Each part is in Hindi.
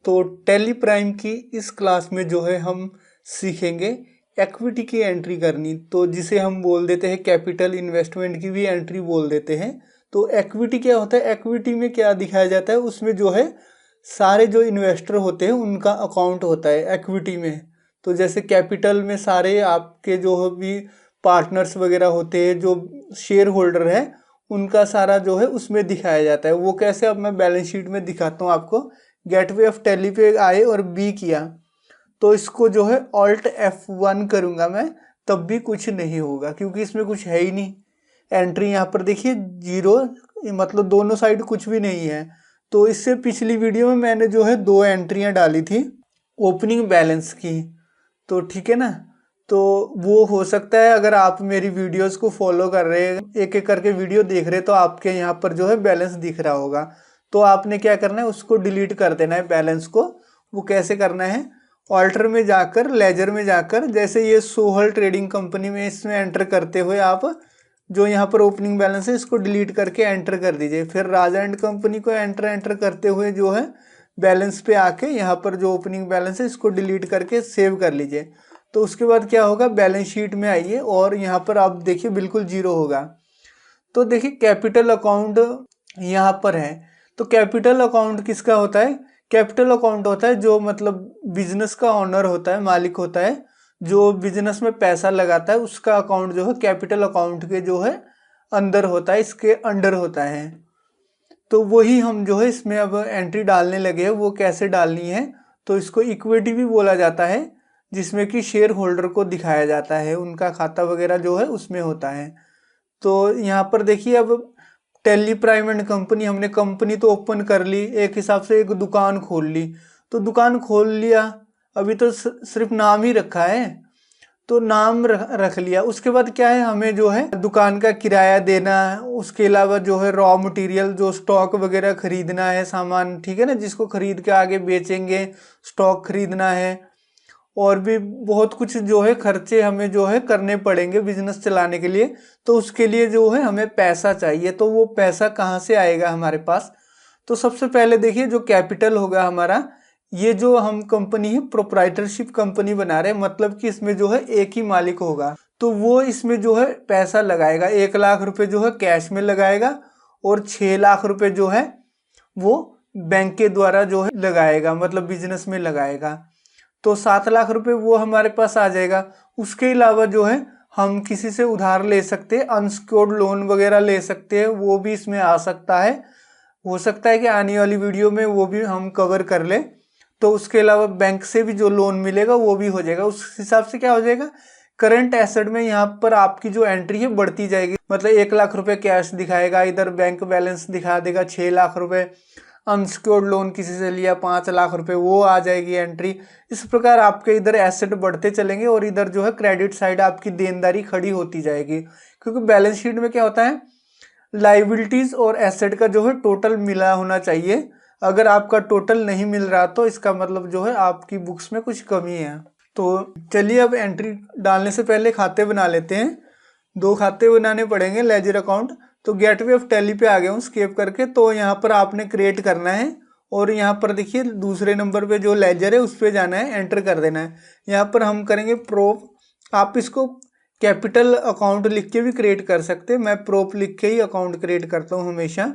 तो टैली प्राइम की इस क्लास में जो है हम सीखेंगे इक्विटी की एंट्री करनी, तो जिसे हम बोल देते हैं कैपिटल इन्वेस्टमेंट की भी एंट्री बोल देते हैं। तो इक्विटी क्या होता है, इक्विटी में क्या दिखाया जाता है, उसमें जो है सारे जो इन्वेस्टर होते हैं उनका अकाउंट होता है इक्विटी में। तो जैसे कैपिटल में सारे आपके जो भी पार्टनर्स वगैरह होते हैं, जो शेयर होल्डर है, उनका सारा जो है उसमें दिखाया जाता है। वो कैसे, अब मैं बैलेंस शीट में दिखाता हूँ आपको। गेटवे ऑफ टैली पे आए और बी किया, तो इसको जो है ऑल्ट F1 करूँगा मैं, तब भी कुछ नहीं होगा क्योंकि इसमें कुछ है ही नहीं। एंट्री यहाँ पर देखिए 0, मतलब दोनों साइड कुछ भी नहीं है। तो इससे पिछली वीडियो में मैंने जो है 2 एंट्रियाँ डाली थी ओपनिंग बैलेंस की, तो ठीक है ना। तो वो हो सकता है अगर आप मेरी वीडियोस को फॉलो कर रहे हैं, एक एक करके वीडियो देख रहे, तो आपके यहाँ पर जो है बैलेंस दिख रहा होगा। तो आपने क्या करना है, उसको डिलीट कर देना है बैलेंस को। वो कैसे करना है, ऑल्टर में जाकर, लेजर में जाकर, जैसे ये सोहल ट्रेडिंग कंपनी में इसमें एंटर करते हुए आप जो यहाँ पर ओपनिंग बैलेंस है इसको डिलीट करके एंटर कर दीजिए। फिर राजा एंड कंपनी को एंटर करते हुए जो है बैलेंस पे आके यहाँ पर जो ओपनिंग बैलेंस है इसको डिलीट करके सेव कर लीजिए। तो उसके बाद क्या होगा, बैलेंस शीट में आइए और यहाँ पर आप देखिए बिल्कुल 0 होगा। तो देखिए कैपिटल अकाउंट यहाँ पर है। तो कैपिटल अकाउंट किसका होता है, कैपिटल अकाउंट होता है जो मतलब बिजनेस का ऑनर होता है, मालिक होता है, जो बिजनेस में पैसा लगाता है, उसका अकाउंट जो है कैपिटल अकाउंट के जो है अंदर होता है, इसके अंडर होता है। तो वही हम जो है इसमें अब एंट्री डालने लगे हैं। वो कैसे डालनी है, तो इसको इक्विटी भी बोला जाता है, जिसमें कि शेयर होल्डर को दिखाया जाता है, उनका खाता वगैरह जो है उसमें होता है। तो यहाँ पर देखिए अब टैली प्राइम एंड कंपनी, हमने कंपनी तो ओपन कर ली, एक हिसाब से एक दुकान खोल ली। तो दुकान खोल लिया, अभी तो सिर्फ नाम ही रखा है, तो नाम रख लिया। उसके बाद क्या है, हमें जो है दुकान का किराया देना है, उसके अलावा जो है रॉ मटेरियल, जो स्टॉक वगैरह खरीदना है, सामान, ठीक है ना, जिसको खरीद के आगे बेचेंगे, स्टॉक खरीदना है, और भी बहुत कुछ जो है खर्चे हमें जो है करने पड़ेंगे बिजनेस चलाने के लिए। तो उसके लिए जो है हमें पैसा चाहिए। तो वो पैसा कहाँ से आएगा हमारे पास, तो सबसे पहले देखिए जो कैपिटल होगा हमारा, ये जो हम कंपनी है प्रोप्राइटरशिप कंपनी बना रहे हैं, मतलब कि इसमें जो है एक ही मालिक होगा। तो वो इसमें जो है पैसा लगाएगा, 1 लाख रुपए जो है कैश में लगाएगा, और 6 लाख रुपए जो है वो बैंक के द्वारा जो है लगाएगा, मतलब बिजनेस में लगाएगा। तो 7 लाख रुपए वो हमारे पास आ जाएगा। उसके अलावा जो है हम किसी से उधार ले सकते हैं, अनसिक्योर्ड लोन वगैरह ले सकते हैं, वो भी इसमें आ सकता है। हो सकता है कि आने वाली वीडियो में वो भी हम कवर कर ले। तो उसके अलावा बैंक से भी जो लोन मिलेगा वो भी हो जाएगा। उस हिसाब से क्या हो जाएगा, करंट एसेट में यहाँ पर आपकी जो एंट्री है बढ़ती जाएगी। मतलब 1 लाख रुपए कैश दिखाएगा, इधर बैंक बैलेंस दिखा देगा 6 लाख रुपए, अनसिक्योर्ड लोन किसी से लिया 5 लाख रुपए, वो आ जाएगी एंट्री। इस प्रकार आपके इधर एसेट बढ़ते चलेंगे और इधर जो है क्रेडिट साइड आपकी देनदारी खड़ी होती जाएगी। क्योंकि बैलेंस शीट में क्या होता है, लाइबिलिटीज और एसेट का जो है टोटल मिला होना चाहिए। अगर आपका टोटल नहीं मिल रहा तो इसका मतलब जो है आपकी बुक्स में कुछ कमी है। तो चलिए अब एंट्री डालने से पहले खाते बना लेते हैं। 2 खाते बनाने पड़ेंगे, लेजर अकाउंट। तो गेटवे ऑफ टैली पे आ गया हूँ स्केप करके। तो यहाँ पर आपने क्रिएट करना है, और यहाँ पर देखिए दूसरे नंबर पे जो लेजर है उस पर जाना है, एंटर कर देना है। यहाँ पर हम करेंगे प्रोप। आप इसको कैपिटल अकाउंट लिख के भी क्रिएट कर सकते हैं, मैं प्रोप लिख के ही अकाउंट क्रिएट करता हूँ हमेशा।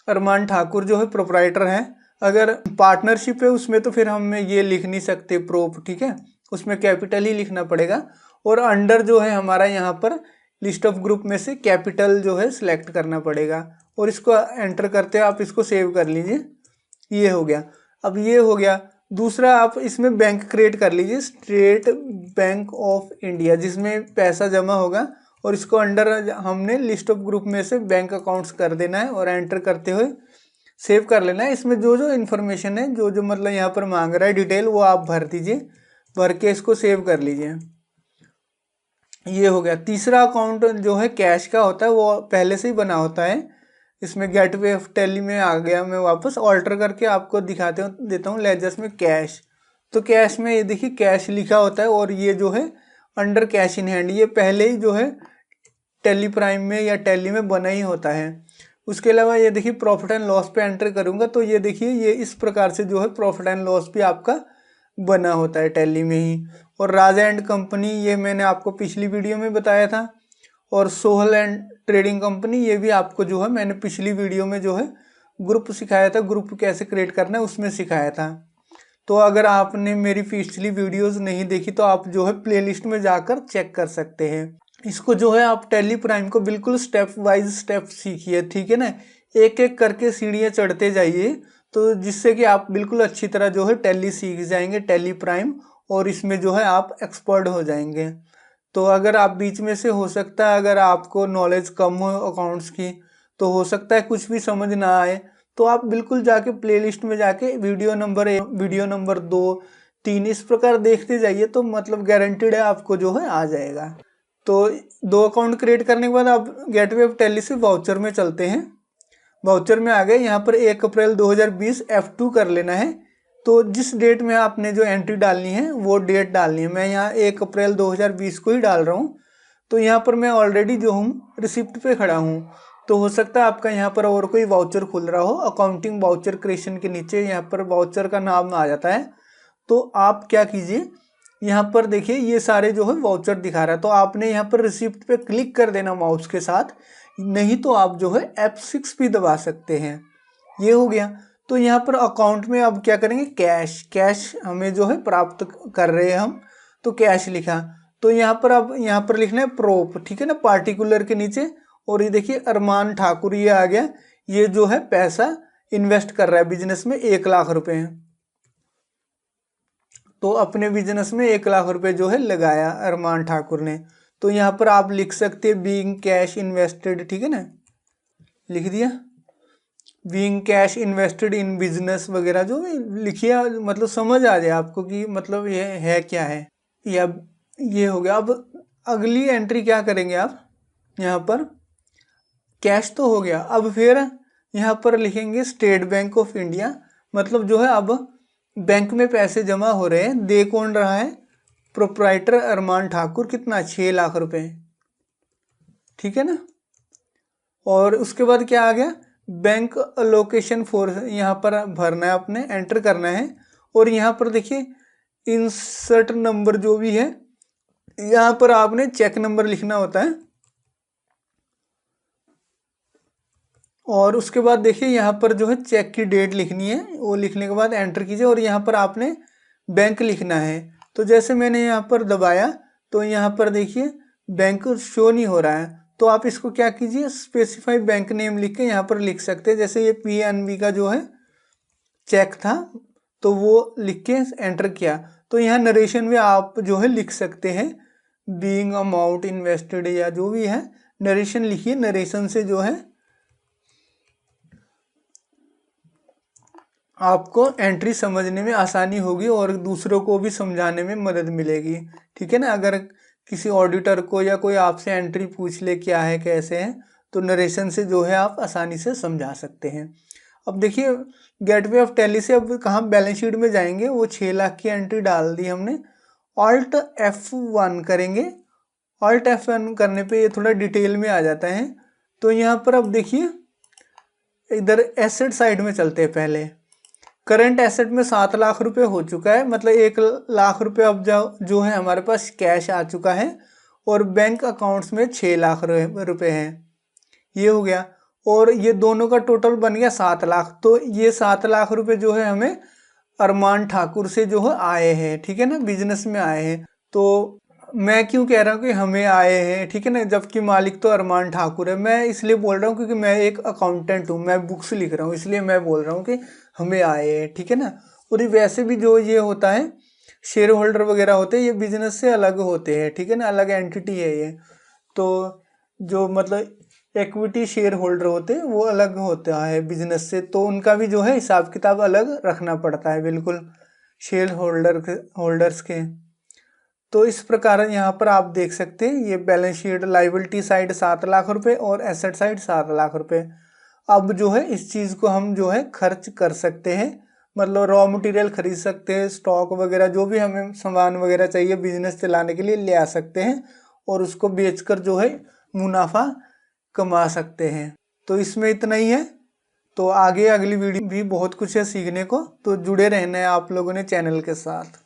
अरमान ठाकुर जो है प्रोपराइटर है। अगर पार्टनरशिप है उसमें तो फिर हम ये लिख नहीं सकते प्रोप, ठीक है, उसमें कैपिटल ही लिखना पड़ेगा। और अंडर जो है हमारा यहाँ पर लिस्ट ऑफ ग्रुप में से कैपिटल जो है सिलेक्ट करना पड़ेगा, और इसको एंटर करते हैं। आप इसको सेव कर लीजिए, ये हो गया। अब ये हो गया। दूसरा आप इसमें बैंक क्रिएट कर लीजिए, स्टेट बैंक ऑफ इंडिया, जिसमें पैसा जमा होगा, और इसको अंडर हमने लिस्ट ऑफ ग्रुप में से बैंक अकाउंट्स कर देना है, और एंटर करते हुए सेव कर लेना है। इसमें जो जो इन्फॉर्मेशन है, जो जो मतलब यहाँ पर मांग रहा है डिटेल, वो आप भर दीजिए, भर के इसको सेव कर लीजिए। ये हो गया। तीसरा अकाउंट जो है कैश का होता है, वो पहले से ही बना होता है। इसमें गेटवे ऑफ टैली में आ गया, मैं वापस ऑल्टर करके आपको दिखाते हूँ, देता हूँ लेजर्स में कैश। तो कैश में ये देखिए कैश लिखा होता है, और ये जो है अंडर कैश इन हैंड, ये पहले ही जो है टैली प्राइम में या टैली में बना ही होता है। उसके अलावा ये देखिए प्रॉफिट एंड लॉस पे एंटर करूंगा तो ये देखिए ये इस प्रकार से जो है प्रॉफिट एंड लॉस भी आपका बना होता है टैली में ही। और राजा एंड कंपनी ये मैंने आपको पिछली वीडियो में बताया था। और सोहल एंड ट्रेडिंग कंपनी ये भी आपको जो है मैंने पिछली वीडियो में जो है ग्रुप सिखाया था, ग्रुप कैसे क्रिएट करना है उसमें सिखाया था। तो अगर आपने मेरी पिछली वीडियोस नहीं देखी तो आप जो है प्लेलिस्ट में जाकर चेक कर सकते हैं। इसको जो है आप टैली प्राइम को बिल्कुल स्टेप वाइज स्टेप सीखिए, ठीक है ना, एक एक करके सीढ़ियाँ चढ़ते जाइए, तो जिससे कि आप बिल्कुल अच्छी तरह जो है टैली सीख जाएंगे, टैली प्राइम, और इसमें जो है आप एक्सपर्ट हो जाएंगे। तो अगर आप बीच में से हो सकता है अगर आपको नॉलेज कम हो अकाउंट्स की तो हो सकता है कुछ भी समझ ना आए, तो आप बिल्कुल जाके प्लेलिस्ट में जाके वीडियो नंबर 1, वीडियो नंबर 2, 3 इस प्रकार देखते जाइए, तो मतलब गारंटीड है आपको जो है आ जाएगा। तो 2 अकाउंट क्रिएट करने के बाद आप गेटवे ऑफ टैली से वाउचर में चलते हैं। वाउचर में आ गए, यहाँ पर 1 अप्रैल 2020 F2 कर लेना है। तो जिस डेट में आपने जो एंट्री डालनी है वो डेट डालनी है। मैं यहाँ 1 अप्रैल 2020 को ही डाल रहा हूँ। तो यहाँ पर मैं ऑलरेडी जो हूँ रिसिप्ट पे खड़ा हूँ, तो हो सकता है आपका यहाँ पर और कोई वाउचर खुल रहा हो। अकाउंटिंग वाउचर क्रिएशन के नीचे यहाँ पर वाउचर का नाम आ जाता है। तो आप क्या कीजिए, यहाँ पर देखिए ये सारे जो है वाउचर दिखा रहा है, तो आपने यहाँ पर रिसिप्ट पे क्लिक कर देना माउस के साथ, नहीं तो आप जो है F6 भी दबा सकते हैं। ये हो गया। तो यहाँ पर अकाउंट में अब क्या करेंगे, कैश, कैश हमें जो है प्राप्त कर रहे हैं हम, तो कैश लिखा। तो यहाँ पर अब यहाँ पर लिखना है प्रोप, ठीक है ना, पार्टिकुलर के नीचे। और ये देखिए अरमान ठाकुर ये आ गया, ये जो है पैसा इन्वेस्ट कर रहा है बिजनेस में 1 लाख रुपए। तो अपने बिजनेस में 1 लाख रुपए जो है लगाया अरमान ठाकुर ने। तो यहाँ पर आप लिख सकते हैं बीइंग कैश इन्वेस्टेड, ठीक है ना, लिख दिया being cash invested in business वगैरह जो भी लिखिए, मतलब समझ आ जाए आपको कि मतलब ये है क्या है। या ये हो गया। अब अगली एंट्री क्या करेंगे आप, यहाँ पर कैश तो हो गया, अब फिर यहाँ पर लिखेंगे स्टेट बैंक ऑफ इंडिया, मतलब जो है अब बैंक में पैसे जमा हो रहे हैं। दे कौन रहा है, प्रोप्राइटर अरमान ठाकुर, कितना 6 लाख रुपए, ठीक है ना। और उसके बाद क्या आ गया, बैंक अलोकेशन फोर्स, यहाँ पर भरना है अपने, एंटर करना है। और यहाँ पर देखिए इंसर्ट नंबर जो भी है, यहाँ पर आपने चेक नंबर लिखना होता है। और उसके बाद देखिए यहाँ पर जो है चेक की डेट लिखनी है, वो लिखने के बाद एंटर कीजिए और यहाँ पर आपने बैंक लिखना है। तो जैसे मैंने यहाँ पर दबाया तो यहाँ पर देखिए बैंक शो नहीं हो रहा है, तो आप इसको क्या कीजिए, स्पेसिफाई बैंक नेम लिख के यहाँ पर लिख सकते हैं। जैसे ये PNB का जो है चेक था तो वो लिख के एंटर किया। तो यहाँ नरेशन में आप जो है लिख सकते हैं बीइंग अमाउंट इन्वेस्टेड या जो भी है, नरेशन लिखिए। नरेशन से जो है आपको एंट्री समझने में आसानी होगी और दूसरों को भी समझाने में मदद मिलेगी, ठीक है ना। अगर किसी ऑडिटर को या कोई आपसे एंट्री पूछ ले क्या है कैसे है, तो नरेशन से जो है आप आसानी से समझा सकते हैं। अब देखिए गेटवे ऑफ टैली से अब कहाँ बैलेंस शीट में जाएंगे, वो 6 लाख की एंट्री डाल दी हमने। ऑल्ट F1 करेंगे। ऑल्ट F1 करने पे ये थोड़ा डिटेल में आ जाता है। तो यहाँ पर अब देखिए इधर एसेट साइड में चलते हैं पहले। करंट एसेट में 7 लाख रुपए हो चुका है, मतलब 1 लाख रुपए अब जो है हमारे पास कैश आ चुका है। और बैंक अकाउंट्स में 6 लाख रुपए हैं, ये हो गया। और ये दोनों का टोटल बन गया 7 लाख। तो ये 7 लाख रुपए जो है हमें अरमान ठाकुर से जो है आए हैं, ठीक है ना, बिजनेस में आए हैं। तो मैं क्यों कह रहा हूँ कि हमें आए हैं, ठीक है ना, जबकि मालिक तो अरमान ठाकुर है। मैं इसलिए बोल रहा हूँ क्योंकि मैं एक अकाउंटेंट हूँ, मैं बुक्स लिख रहा हूँ, इसलिए मैं बोल रहा हूँ कि हमें आए हैं, ठीक है ना। और वैसे भी जो ये होता है शेयर होल्डर वगैरह होते हैं, ये बिजनेस से अलग होते हैं, ठीक है ना, अलग एंटिटी है ये। तो जो मतलब इक्विटी शेयर होल्डर होते हैं वो अलग होता है बिजनेस से, तो उनका भी जो है हिसाब किताब अलग रखना पड़ता है बिल्कुल शेयर होल्डर्स के। तो इस प्रकार यहाँ पर आप देख सकते हैं ये balance sheet, liability side 7 lakh रुपए और एसेट साइड 7 लाख रुपए। अब जो है इस चीज़ को हम जो है खर्च कर सकते हैं, मतलब रॉ मटेरियल खरीद सकते हैं, स्टॉक वगैरह जो भी हमें सामान वगैरह चाहिए बिजनेस चलाने के लिए ले आ सकते हैं और उसको बेचकर जो है मुनाफा कमा सकते हैं। तो इसमें इतना ही है। तो आगे अगली वीडियो भी बहुत कुछ है सीखने को, तो जुड़े रहना है आप लोगों ने चैनल के साथ।